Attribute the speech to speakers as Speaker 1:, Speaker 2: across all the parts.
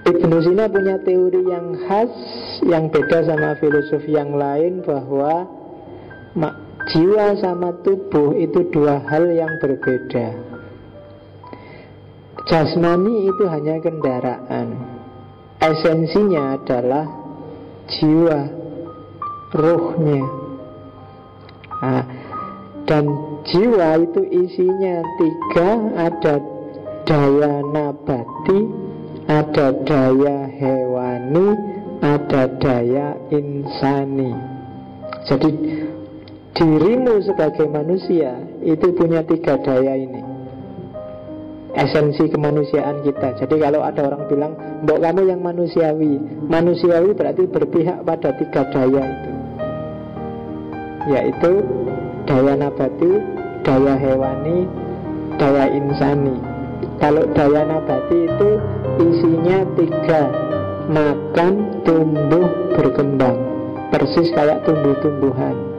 Speaker 1: Ibnu Sina punya teori yang khas, yang beda sama filosofi yang lain, bahwa jiwa sama tubuh itu dua hal yang berbeda. Jasmani itu hanya kendaraan, esensinya adalah jiwa, ruhnya. Dan jiwa itu isinya tiga, ada daya nabati, ada daya hewani, ada daya insani. Jadi dirimu sebagai manusia itu punya tiga daya ini, esensi kemanusiaan kita. Jadi kalau ada orang bilang, mbok kamu yang manusiawi, manusiawi berarti berpihak pada tiga daya itu, yaitu daya nabati, daya hewani, daya insani. Kalau daya nabati itu isinya tiga, makan, tumbuh, berkembang, persis kayak tumbuh-tumbuhan.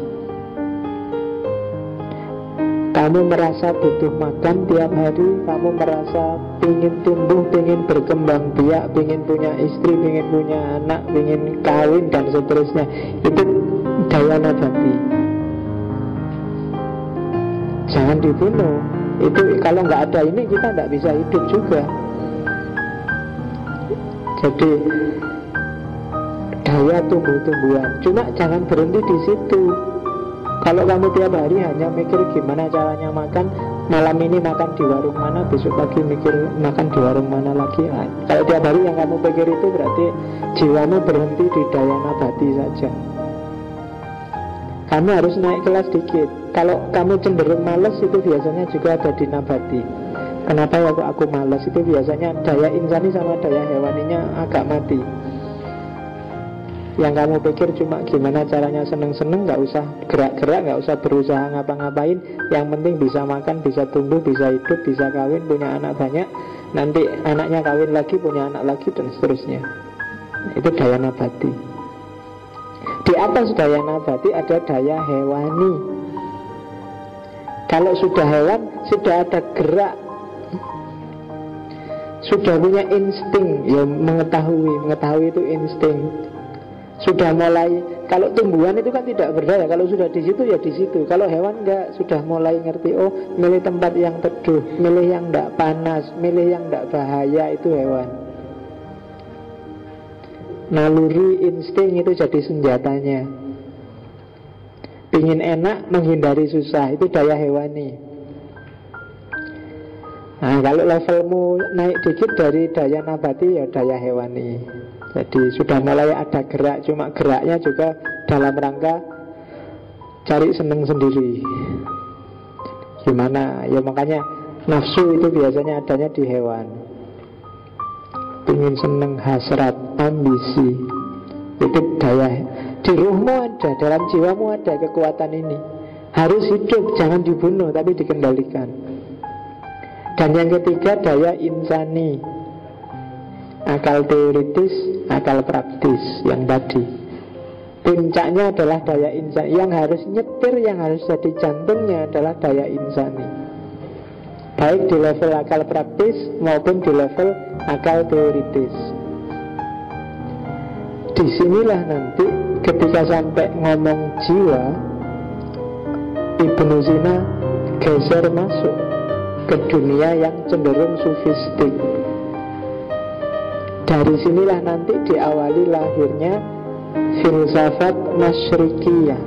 Speaker 1: Kamu merasa butuh makan tiap hari, kamu merasa ingin tumbuh, ingin berkembang biak, ingin punya istri, ingin punya anak, ingin kawin dan seterusnya. Itu daya nabati. Jangan dibunuh. Itu kalau nggak ada ini kita nggak bisa hidup juga. Jadi daya tumbuh-tumbuhan. Cuma jangan berhenti di situ. Kalau kamu tiap hari hanya mikir gimana caranya makan, malam ini makan di warung mana, besok pagi mikir makan di warung mana lagi. Kalau tiap hari yang kamu pikir itu berarti jiwamu berhenti di daya nabati saja. Kamu harus naik kelas dikit. Kalau kamu cenderung malas, itu biasanya juga ada di nabati. Kenapa ya kok aku malas? Itu biasanya daya insani sama daya hewaninya agak mati. Yang kamu pikir cuma gimana caranya seneng-seneng, gak usah gerak-gerak, gak usah berusaha ngapa-ngapain. Yang penting bisa makan, bisa tumbuh, bisa hidup, bisa kawin, punya anak banyak. Nanti anaknya kawin lagi, punya anak lagi, dan seterusnya. Itu daya nabati. Di atas daya nabati ada daya hewani. Kalau sudah hewan, sudah ada gerak, sudah punya insting. Ya mengetahui itu insting. Sudah mulai, kalau tumbuhan itu kan tidak berdaya. Kalau sudah di situ ya di situ. Kalau hewan enggak, sudah mulai ngerti. Oh, milih tempat yang teduh, milih yang enggak panas, milih yang enggak bahaya, itu hewan. Naluri insting itu jadi senjatanya. Pingin enak, menghindari susah, itu daya hewani. Nah, kalau levelmu naik dikit dari daya nabati, ya daya hewani. Jadi sudah mulai ada gerak, cuma geraknya juga dalam rangka cari seneng sendiri. Gimana? Ya makanya nafsu itu biasanya adanya di hewan. Ingin seneng, hasrat, ambisi, itu daya. Di ruhmu ada, dalam jiwamu ada kekuatan ini. Harus hidup, jangan dibunuh, tapi dikendalikan. Dan yang ketiga daya insani, akal teoritis, akal praktis. Yang tadi puncaknya adalah daya insani. Yang harus nyetir, yang harus jadi jantungnya adalah daya insani, baik di level akal praktis maupun di level akal teoritis. Disinilah nanti ketika sampai ngomong jiwa, Ibnu Sina geser masuk ke dunia yang cenderung sufistik. Dari sinilah nanti diawali lahirnya filsafat masyrikiyah.